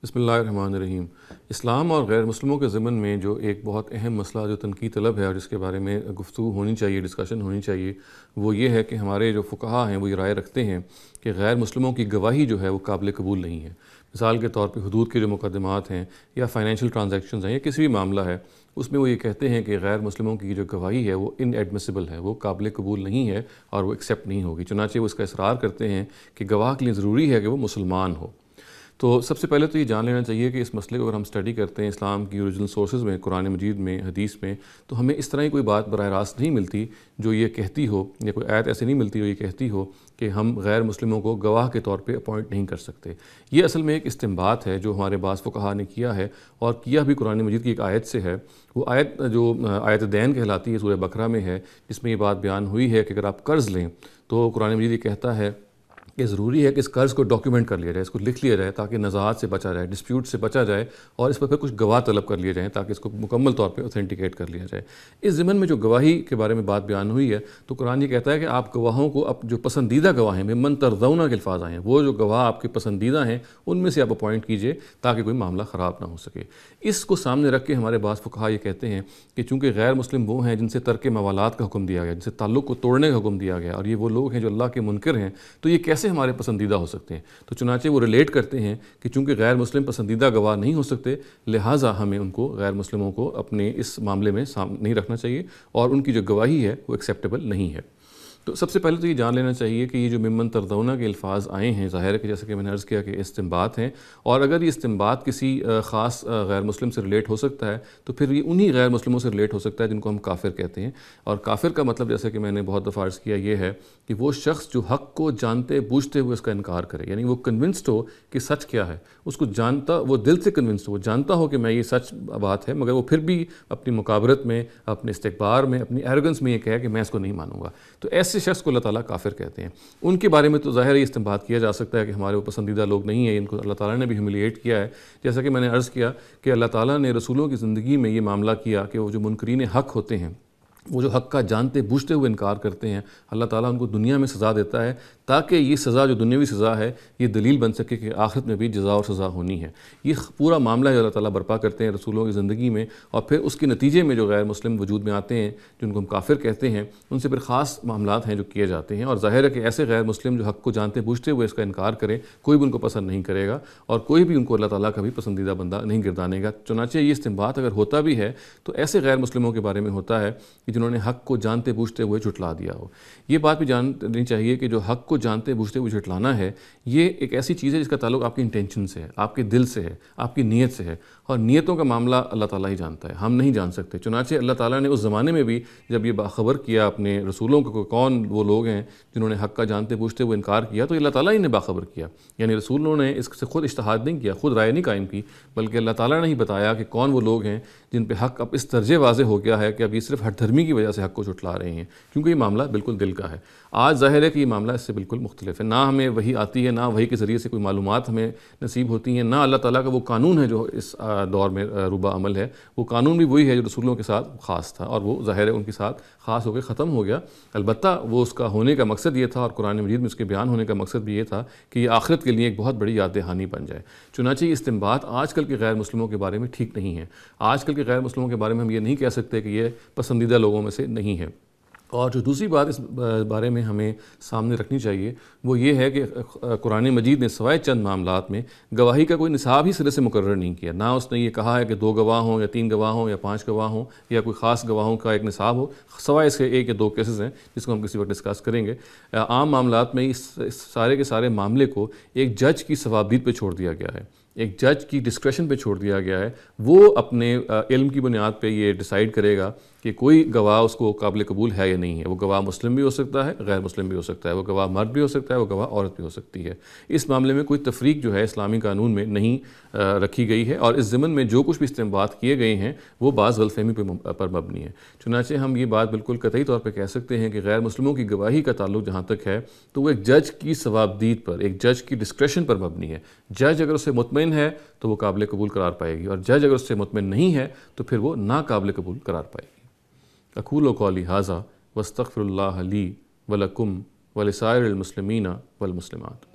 بسم اللہ الرحمن الرحیم۔ اسلام اور غیر مسلموں کے ضمن میں جو ایک بہت اہم مسئلہ جو تنقید طلب ہے اور جس کے بارے میں گفتگو ہونی چاہیے، ڈسکشن ہونی چاہیے، وہ یہ ہے کہ ہمارے جو فقہا ہیں وہ یہ رائے رکھتے ہیں کہ غیر مسلموں کی گواہی جو ہے وہ قابل قبول نہیں ہے۔ مثال کے طور پہ حدود کے جو مقدمات ہیں یا فائنینشیل ٹرانزیکشنز ہیں یا کسی بھی معاملہ ہے، اس میں وہ یہ کہتے ہیں کہ غیر مسلموں کی جو گواہی ہے وہ ان ایڈمیسیبل ہے، وہ قابل قبول نہیں ہے اور وہ ایکسیپٹ نہیں ہوگی۔ چنانچہ وہ اس کا اصرار کرتے ہیں کہ گواہ کے لیے ضروری ہے کہ وہ مسلمان ہو۔ تو سب سے پہلے تو یہ جان لینا چاہیے کہ اس مسئلے کو اگر ہم اسٹڈی کرتے ہیں اسلام کی اوریجنل سورسز میں، قرآن مجید میں، حدیث میں، تو ہمیں اس طرح کی کوئی بات براہ راست نہیں ملتی جو یہ کہتی ہو، یا کوئی آیت ایسی نہیں ملتی جو یہ کہتی ہو کہ ہم غیر مسلموں کو گواہ کے طور پہ اپوائنٹ نہیں کر سکتے۔ یہ اصل میں ایک استنباط ہے جو ہمارے بعض فقہا نے کیا ہے، اور کیا بھی قرآن مجید کی ایک آیت سے ہے۔ وہ آیت جو آیت دین کہلاتی ہے، سورہ بقرہ میں ہے، جس میں یہ بات بیان ہوئی ہے کہ اگر آپ قرض لیں تو قرآن مجید یہ کہتا ہے کہ ضروری ہے کہ اس قرض کو ڈاکیومنٹ کر لیا جائے، اس کو لکھ لیا جائے تاکہ نزاعات سے بچا جائے، ڈسپیوٹ سے بچا جائے، اور اس پر پھر کچھ گواہ طلب کر لیے جائیں تاکہ اس کو مکمل طور پہ اوتھینٹیکیٹ کر لیا جائے۔ اس ضمن میں جو گواہی کے بارے میں بات بیان ہوئی ہے تو قرآن یہ کہتا ہے کہ آپ گواہوں کو جو پسندیدہ گواہ ہیں، ممن ترضون کے الفاظ آئے ہیں، وہ جو گواہ آپ کے پسندیدہ ہیں ان میں سے آپ اپوائنٹ کیجئے تاکہ کوئی معاملہ خراب نہ ہو سکے۔ اس کو سامنے رکھ کے ہمارے بعض فقہا یہ کہتے ہیں کہ چونکہ غیر مسلم وہ ہیں جن سے ترک موالات کا حکم دیا گیا، جن سے تعلق کو توڑنے کا حکم دیا گیا، اور یہ وہ لوگ ہیں جو اللہ کے منکر ہیں، تو یہ کیسے ہمارے پسندیدہ ہو سکتے ہیں؟ تو چنانچہ وہ ریلیٹ کرتے ہیں کہ چونکہ غیر مسلم پسندیدہ گواہ نہیں ہو سکتے، لہٰذا ہمیں ان کو، غیر مسلموں کو، اپنے اس معاملے میں نہیں رکھنا چاہیے، اور ان کی جو گواہی ہے وہ ایکسیپٹیبل نہیں ہے۔ تو سب سے پہلے تو یہ جان لینا چاہیے کہ یہ جو ممن ترضون کے الفاظ آئے ہیں، ظاہر ہے کہ جیسے کہ میں نے عرض کیا کہ استنباط ہیں، اور اگر یہ استنباط کسی خاص غیر مسلم سے ریلیٹ ہو سکتا ہے تو پھر یہ انہی غیر مسلموں سے ریلیٹ ہو سکتا ہے جن کو ہم کافر کہتے ہیں۔ اور کافر کا مطلب جیسے کہ میں نے بہت دفعہ عرض کیا یہ ہے کہ وہ شخص جو حق کو جانتے بوجھتے ہوئے اس کا انکار کرے، یعنی وہ کنونسڈ ہو کہ سچ کیا ہے، اس کو جانتا، وہ دل سے کنونسڈ ہو، وہ جانتا ہو کہ میں یہ سچ بات ہے، مگر وہ پھر بھی اپنی مکابرت میں، اپنے استکبار میں، اپنی ایروگنس میں یہ کہے کہ میں اس کو نہیں مانوں گا، تو ایسے شخص کو اللہ تعالیٰ کافر کہتے ہیں۔ ان کے بارے میں تو ظاہر یہ استنباط کیا جا سکتا ہے کہ ہمارے وہ پسندیدہ لوگ نہیں ہیں، ان کو اللہ تعالیٰ نے بھی ہیوملیٹ کیا ہے۔ جیسا کہ میں نے عرض کیا کہ اللہ تعالیٰ نے رسولوں کی زندگی میں یہ معاملہ کیا کہ وہ جو منکرین حق ہوتے ہیں، وہ جو حق کا جانتے بوجھتے ہوئے انکار کرتے ہیں، اللہ تعالیٰ ان کو دنیا میں سزا دیتا ہے تاکہ یہ سزا جو دنیاوی سزا ہے یہ دلیل بن سکے کہ آخرت میں بھی جزا اور سزا ہونی ہے۔ یہ پورا معاملہ جو اللہ تعالیٰ برپا کرتے ہیں رسولوں کی زندگی میں، اور پھر اس کے نتیجے میں جو غیر مسلم وجود میں آتے ہیں جن کو ہم کافر کہتے ہیں، ان سے پھر خاص معاملات ہیں جو کیے جاتے ہیں، اور ظاہر ہے کہ ایسے غیر مسلم جو حق کو جانتے بوجھتے ہوئے اس کا انکار کریں، کوئی بھی ان کو پسند نہیں کرے گا، اور کوئی بھی ان کو اللہ تعالیٰ کا بھی پسندیدہ بندہ نہیں گردانے گا۔ چنانچہ یہ استنباط اگر ہوتا بھی ہے تو ایسے غیر مسلموں کے بارے میں ہوتا ہے کہ جنہوں نے حق کو جانتے بوجھتے ہوئے جھٹلا دیا ہو۔ یہ بات بھی جاننی چاہیے کہ جو حق کو جانتے بوجھتے ہوئے جھٹلانا ہے یہ ایک ایسی چیز ہے جس کا تعلق آپ کی انٹینشن سے ہے، آپ کے دل سے ہے، آپ کی نیت سے ہے، اور نیتوں کا معاملہ اللہ تعالیٰ ہی جانتا ہے، ہم نہیں جان سکتے۔ چنانچہ اللہ تعالیٰ نے اس زمانے میں بھی جب یہ باخبر کیا اپنے رسولوں کو کون وہ لوگ ہیں جنہوں نے حق کا جانتے بوجھتے ہوئے انکار کیا، تو اللہ تعالیٰ ہی نے باخبر کیا، یعنی رسولوں نے اس سے خود اجتہاد نہیں کیا، خود رائے نہیں قائم کی، بلکہ اللہ تعالیٰ نے ہی بتایا کہ کون وہ لوگ ہیں جن پہ حق اب اس درجے واضح ہو گیا ہے کہ اب یہ صرف ہٹ دھرمی کی وجہ سے حق کو جھٹلا رہے ہیں، کیونکہ یہ معاملہ بالکل دل کا ہے۔ آج ظاہر ہے کہ یہ معاملہ اس سے بالکل مختلف ہے، نہ ہمیں وحی آتی ہے، نہ وحی کے ذریعے سے کوئی معلومات ہمیں نصیب ہوتی ہیں، نہ اللہ تعالیٰ کا وہ قانون ہے جو اس دور میں روبہ عمل ہے، وہ قانون بھی وہی ہے جو رسولوں کے ساتھ خاص تھا، اور وہ ظاہر ہے ان کے ساتھ خاص ہو کے ختم ہو گیا۔ البتہ وہ اس کا ہونے کا مقصد یہ تھا، اور قرآن مجید میں اس کے بیان ہونے کا مقصد بھی یہ تھا کہ یہ آخرت کے لیے ایک بہت بڑی یاد دہانی بن جائے۔ چنانچہ یہ استنباط آج کل کے غیر مسلموں کے بارے میں ٹھیک نہیں ہے۔ آج کل کے غیر مسلموں کے بارے میں ہم یہ نہیں کہہ سکتے کہ یہ پسندیدہ لوگوں میں سے نہیں ہے۔ اور جو دوسری بات اس بارے میں ہمیں سامنے رکھنی چاہیے وہ یہ ہے کہ قرآن مجید نے سوائے چند معاملات میں گواہی کا کوئی نصاب ہی سرے سے مقرر نہیں کیا۔ نہ اس نے یہ کہا ہے کہ 2 گواہ ہوں یا 3 گواہ ہوں یا 5 گواہ ہوں یا کوئی خاص گواہوں کا ایک نصاب ہو، سوائے اس کے 1 یا 2 کیسز ہیں جس کو ہم کسی وقت ڈسکس کریں گے۔ عام معاملات میں اس سارے کے سارے معاملے کو ایک جج کی ثوابدید پہ چھوڑ دیا گیا ہے، ایک جج کی ڈسکریشن پہ چھوڑ دیا گیا ہے۔ وہ اپنے علم کی بنیاد پہ یہ ڈیسائیڈ کرے گا کہ کوئی گواہ اس کو قابل قبول ہے یا نہیں ہے۔ وہ گواہ مسلم بھی ہو سکتا ہے، غیر مسلم بھی ہو سکتا ہے، وہ گواہ مرد بھی ہو سکتا ہے، وہ گواہ عورت بھی ہو سکتی ہے۔ اس معاملے میں کوئی تفریق جو ہے اسلامی قانون میں نہیں رکھی گئی ہے، اور اس ضمن میں جو کچھ بھی استنباط کیے گئے ہیں وہ بعض غلط فہمی پر مبنی ہے۔ چنانچہ ہم یہ بات بالکل قطعی طور پہ کہہ سکتے ہیں کہ غیر مسلموں کی گواہی کا تعلق جہاں تک ہے تو وہ ایک جج کی ثوابدید پر، ایک جج کی ڈسکریشن پر مبنی ہے۔ جج اگر اس سے مطمئن ہے تو وہ قابل قبول قرار پائے گی، اور جج اگر اس سے مطمئن نہیں ہے تو پھر وہ ناقابل قبول قرار پائے گی۔ اقول قولی ھذا واستغفر اللہ لی ولکم ولسائر المسلمین والمسلمات۔